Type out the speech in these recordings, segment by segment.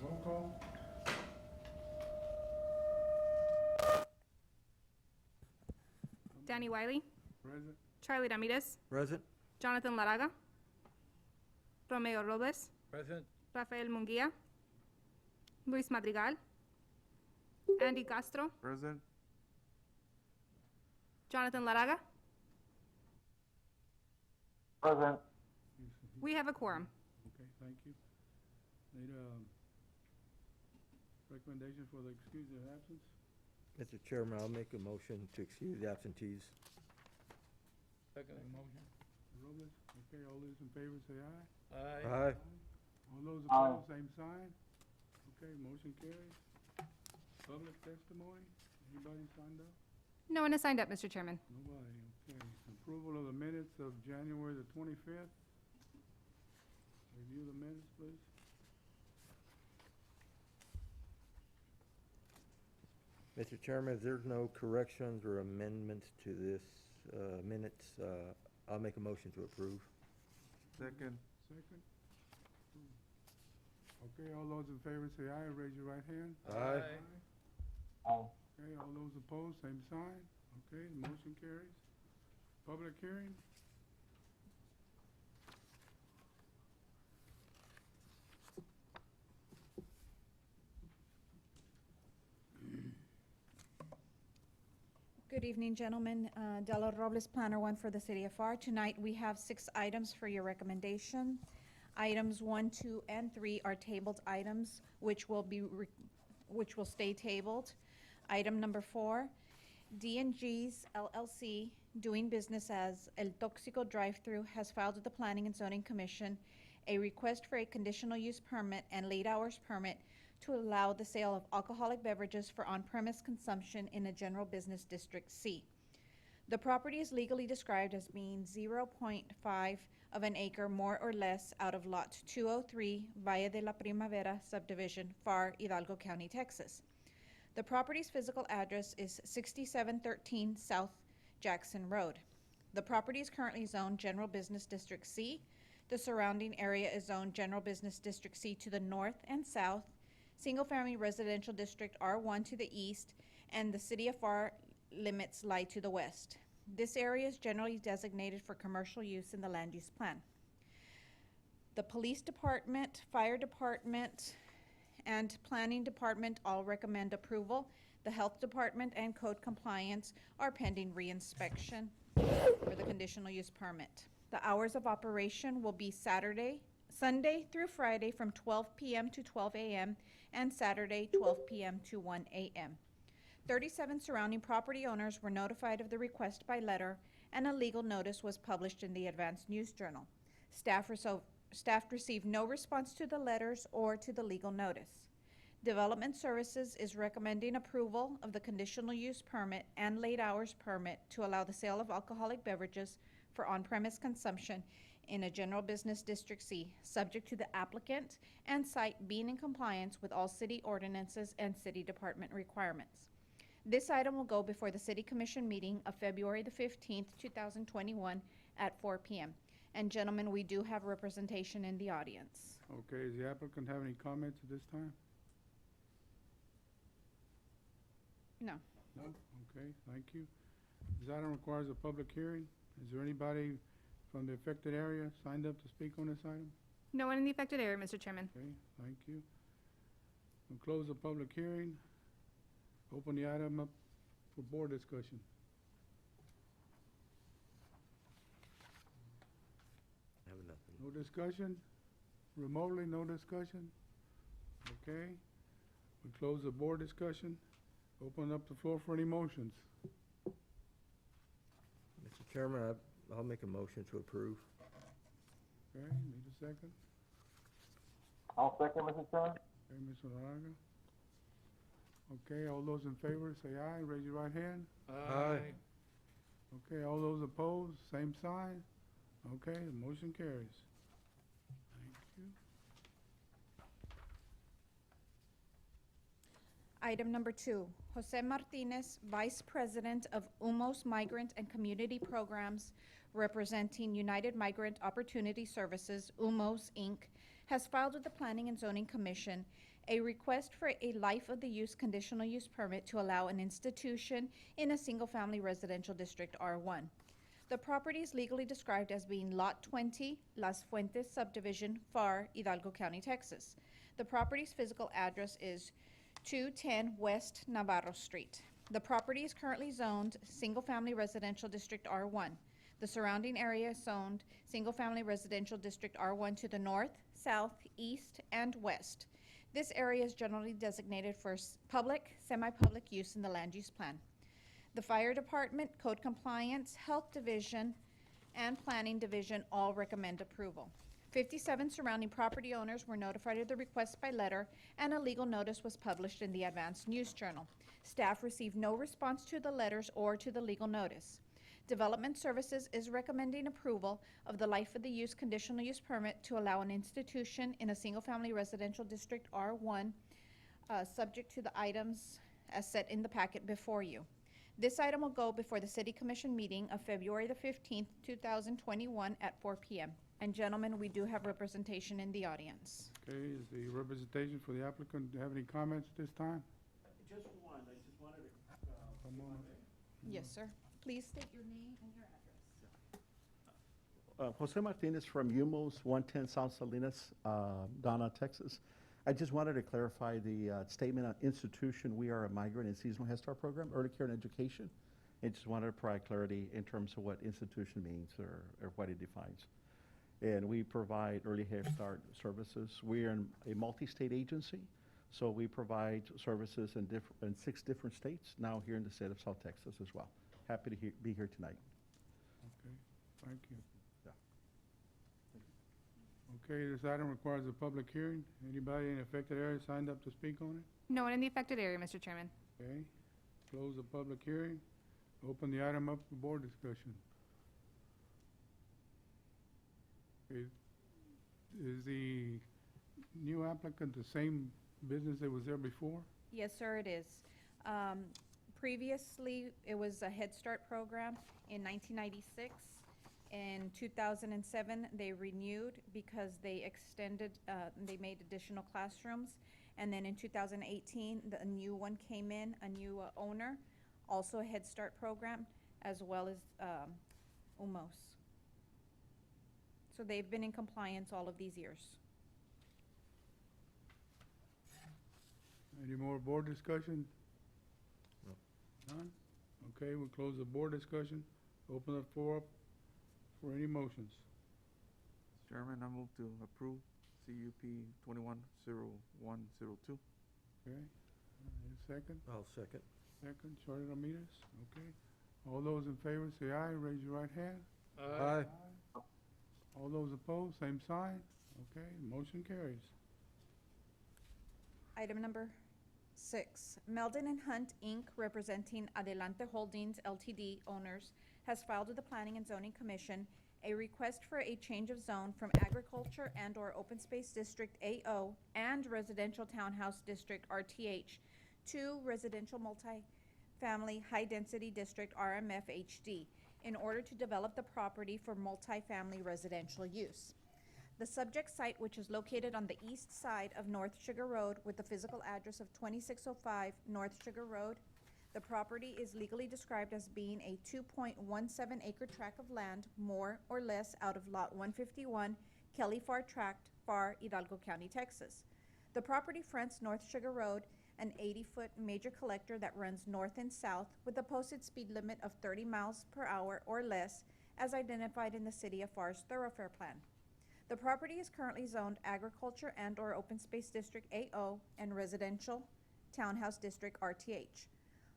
Roll call? Danny Wiley, Present. Charlie Ramirez, Present. Jonathan Laraga, Romeo Robles, Present. Rafael Munguia, Luis Madrigal, Andy Castro, Present. Jonathan Laraga. Present. We have a quorum. Okay, thank you. Need a recommendation for the excuse of absence? Mr. Chairman, I'll make a motion to excuse the absentees. Second motion. Robles, okay, all those in favor say aye. Aye. All those Aye. opposed, same sign. Okay, motion carries. Public testimony, anybody signed up? No one has signed up, Mr. Chairman. Nobody, okay. Approval of the minutes of January the 25th. Review the minutes, please. Mr. Chairman, if there's no corrections or amendments to this minutes, I'll make a motion to approve. Second. Second. Okay, all those in favor say aye, raise your right hand. Aye. Aye. Okay, all those opposed, same sign. Okay, the motion carries. Public hearing? Good evening, gentlemen. Della Robles, Planner 1 for the City of Pharr. Tonight, we have 6 items for your recommendation. Items 1, 2, and 3 are tabled items, which will stay tabled. Item number 4, D&G's LLC, doing business as El Toxico Drive-Thru, has filed with the Planning and Zoning Commission a request for a conditional use permit and late hours permit to allow the sale of alcoholic beverages for on-premise consumption in a general business district C. The property is legally described as being 0.5 of an acre more or less out of Lot 203, Valle de la Primavera subdivision, Pharr, Hidalgo County, Texas. The property's physical address is 6713 South Jackson Road. The property is currently zoned General Business District C. The surrounding area is zoned General Business District C to the north and south, Single-Family Residential District R1 to the east, and the City of Pharr limits lie to the west. This area is generally designated for commercial use in the land use plan. The Police Department, Fire Department, and Planning Department all recommend approval. The Health Department and Code Compliance are pending reinspection for the conditional use permit. The hours of operation will be Sunday through Friday from 12 p.m. to 12 a.m. and Saturday 12 p.m. to 1 a.m. 37 surrounding property owners were notified of the request by letter, and a legal notice was published in the Advance News Journal. Staff received no response to the letters or to the legal notice. Development Services is recommending approval of the conditional use permit and late hours permit to allow the sale of alcoholic beverages for on-premise consumption in a general business district C, subject to the applicant and site being in compliance with all city ordinances and city department requirements. This item will go before the City Commission meeting of February the 15th, 2021 at 4 p.m. And gentlemen, we do have representation in the audience. Okay, does the applicant have any comments at this time? No. No? Okay, thank you. This item requires a public hearing. Is there anybody from the affected area signed up to speak on this item? No one in the affected area, Mr. Chairman. Okay, thank you. We'll close the public hearing. Open the item up for board discussion. I have nothing. No discussion? Remotely, no discussion? Okay. We close the board discussion. Open up the floor for any motions. Mr. Chairman, I'll make a motion to approve. Okay, need a second? I'll second, Mr. Chairman. Okay, Mr. Laraga. Okay, all those in favor, say aye. Raise your right hand. Aye. Okay, all those opposed, same sign. Okay, the motion carries. Thank you. Item number 2, Jose Martinez, Vice President of UMOS Migrant and Community Programs, representing United Migrant Opportunity Services, UMOS, Inc., has filed with the Planning and Zoning Commission a request for a life of the use conditional use permit to allow an institution in a single-family residential district R1. The property is legally described as being Lot 20, Las Fuentes Subdivision, Pharr, Hidalgo County, Texas. The property's physical address is 210 West Navarro Street. The property is currently zoned Single-Family Residential District R1. The surrounding area is zoned Single-Family Residential District R1 to the north, south, east, and west. This area is generally designated for public, semi-public use in the land use plan. The Fire Department, Code Compliance, Health Division, and Planning Division all recommend approval. 57 surrounding property owners were notified of the request by letter, and a legal notice was published in the Advance News Journal. Staff received no response to the letters or to the legal notice. Development Services is recommending approval of the life of the use conditional use permit to allow an institution in a single-family residential district R1, subject to the items as set in the packet before you. This item will go before the City Commission meeting of February the 15th, 2021 at 4 p.m. And gentlemen, we do have representation in the audience. Okay, is the representation for the applicant, have any comments at this time? Just one, I just wanted to, Come on. Yes, sir. Please state your name and your address. Jose Martinez from Humos, 110 South Salinas, Donna, Texas. I just wanted to clarify the statement on institution. We are a migrant and seasonal Head Start program, early care and education. I just wanted to provide clarity in terms of what institution means or what it defines. And we provide early Head Start services. We are a multi-state agency, so we provide services in 6 different states, now here in the state of South Texas as well. Happy to be here tonight. Okay, thank you. Yeah. Okay, this item requires a public hearing. Anybody in affected area signed up to speak on it? No one in the affected area, Mr. Chairman. Okay, close the public hearing. Open the item up for board discussion. Okay, is the new applicant the same business that was there before? Yes, sir, it is. Previously, it was a Head Start program in 1996. In 2007, they renewed because they extended, they made additional classrooms. And then in 2018, a new one came in, a new owner, also a Head Start program, as well as UMOS. So they've been in compliance all of these years. Any more board discussion? No. None? Okay, we'll close the board discussion. Open the floor up for any motions. Chairman, I move to approve CUP 210102. Okay, second? I'll second. Second, Shorty Ramirez, okay. All those in favor say aye, raise your right hand. Aye. All those opposed, same sign. Okay, motion carries. Item number 6, Meldon and Hunt, Inc., representing Adelante Holdings Ltd. owners, has filed with the Planning and Zoning Commission a request for a change of zone from Agriculture and/or Open Space District AO and Residential Townhouse District RTH to Residential Multifamily High Density District RMF HD in order to develop the property for multifamily residential use. The subject site, which is located on the east side of North Sugar Road with the physical address of 2605 North Sugar Road, the property is legally described as being a 2.17 acre tract of land, more or less, out of Lot 151, Kelly Pharr Tract, Pharr, Hidalgo County, Texas. The property fronts North Sugar Road, an 80-foot major collector that runs north and south with a posted speed limit of 30 miles per hour or less, as identified in the City of Pharr's thoroughfare plan. The property is currently zoned Agriculture and/or Open Space District AO and Residential Townhouse District RTH.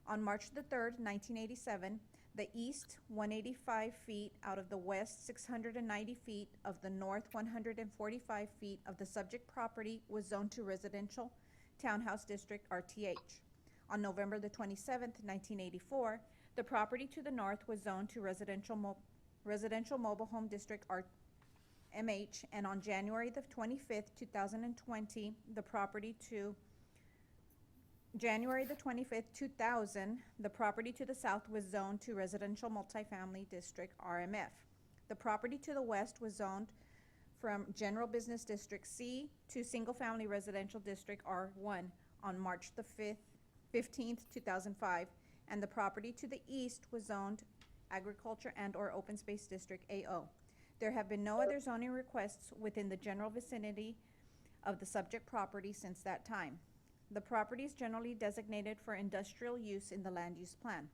On March the 3rd, 1987, the east 185 feet out of the west 690 feet of the north 145 feet of the subject property was zoned to Residential Townhouse District RTH. On November the 27th, 1984, the property to the north was zoned to Residential Mobile Home District MH, and on January the 25th, 2020, the property to January the 25th, 2000, the property to the south was zoned to Residential Multifamily District RMF. The property to the west was zoned from General Business District C to Single Family Residential District R1 on March the 15th, 2005, and the property to the east was zoned Agriculture and/or Open Space District AO. There have been no other zoning requests within the general vicinity of the subject property since that time. The property is generally designated for industrial use in the land use plan.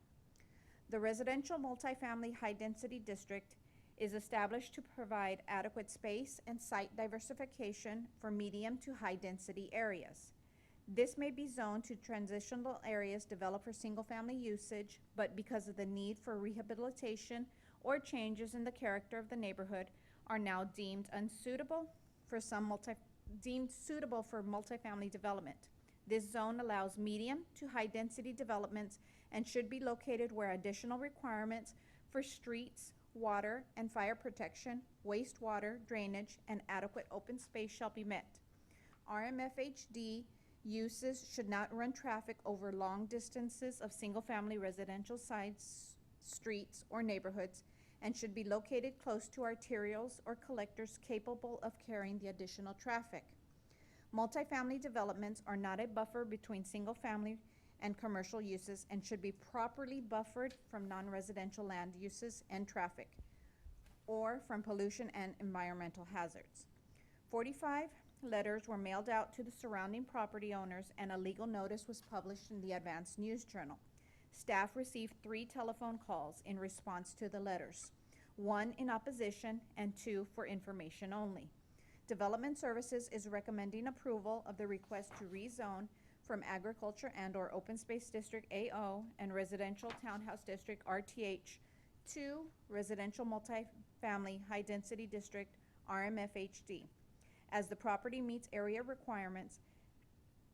The residential multifamily high-density district is established to provide adequate space and site diversification for medium to high-density areas. This may be zoned to transitional areas developed for single-family usage, but because of the need for rehabilitation or changes in the character of the neighborhood, are now deemed unsuitable for suitable for multifamily development. This zone allows medium to high-density developments and should be located where additional requirements for streets, water and fire protection, wastewater, drainage, and adequate open space shall be met. RMFHD uses should not run traffic over long distances of single-family residential sites, streets, or neighborhoods, and should be located close to arterials or collectors capable of carrying the additional traffic. Multifamily developments are not a buffer between single-family and commercial uses and should be properly buffered from non-residential land uses and traffic, or from pollution and environmental hazards. 45 letters were mailed out to the surrounding property owners, and a legal notice was published in the Advance News Journal. Staff received 3 telephone calls in response to the letters, 1 in opposition and 2 for information only. Development Services is recommending approval of the request to rezone from Agriculture and/or Open Space District AO and Residential Townhouse District RTH to Residential Multifamily High Density District RMFHD, as the property meets area requirements,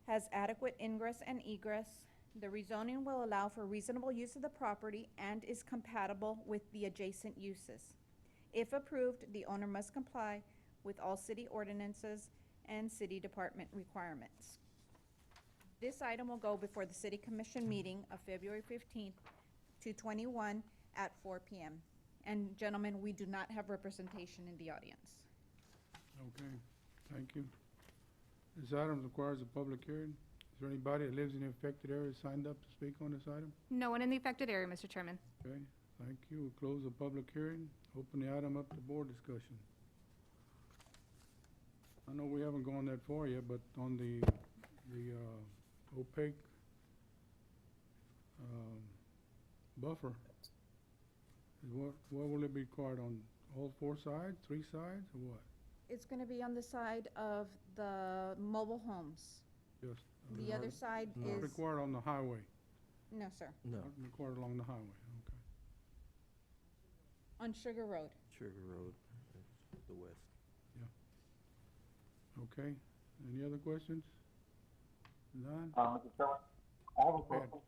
has adequate ingress and egress. The rezoning will allow for reasonable use of the property and is compatible with the adjacent uses. If approved, the owner must comply with all city ordinances and city department requirements. This item will go before the City Commission meeting of February 15th to 21 at 4 p.m. And gentlemen, we do not have representation in the audience. Okay, thank you. This item requires a public hearing. Is there anybody that lives in the affected area signed up to speak on this item? No one in the affected area, Mr. Chairman. Okay, thank you. We'll close the public hearing. Open the item up to board discussion. I know we haven't gone that far yet, but on the opaque buffer, what will it be required on all 4 sides, 3 sides, or what? It's going to be on the side of the mobile homes. Just The other side No. not is, required on the highway, no, sir, No, not required along the highway, okay. on Sugar Road. Sugar Road, that's the west. Okay, any other questions? None? Mr. Chairman, I have a Go ahead. question.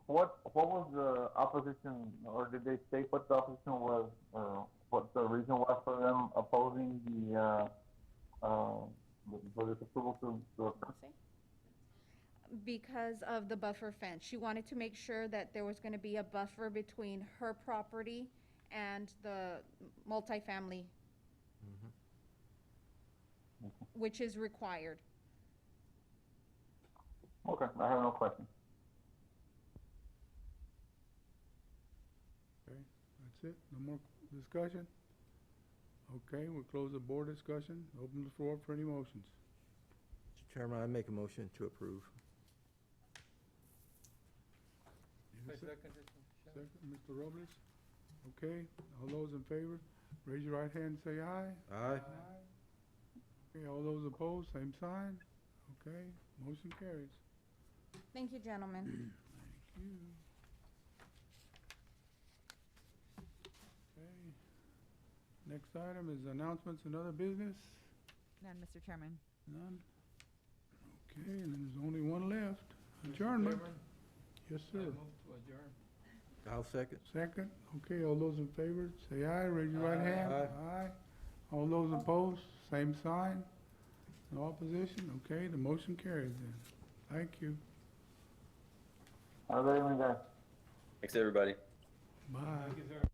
What was the opposition, or did they state what the opposition was, what the reason was for them opposing for this approval to Because of the buffer fence. She wanted to make sure that there was going to be a buffer between her property and the multifamily, which is required. Okay, I have no question. Okay, that's it, no more discussion? Okay, we'll close the board discussion, open the floor for any motions. Mr. Chairman, I make a motion to approve. Need a Second, Mr. Robles? Okay, all those in favor, raise your right hand and say aye. Aye. Okay, all those opposed, same sign. Okay, motion carries. Thank you, gentlemen. Thank you. Okay, next item is announcements and other business. None, Mr. Chairman. None? Okay, and then there's only one left, adjournment. Yes, sir. I'll second. Second, okay, all those in favor, say aye, raise your right hand. Aye. Aye. All those opposed, same sign. No opposition, okay, the motion carries then. Thank you. Have a good evening, guys. Thanks, everybody. Bye.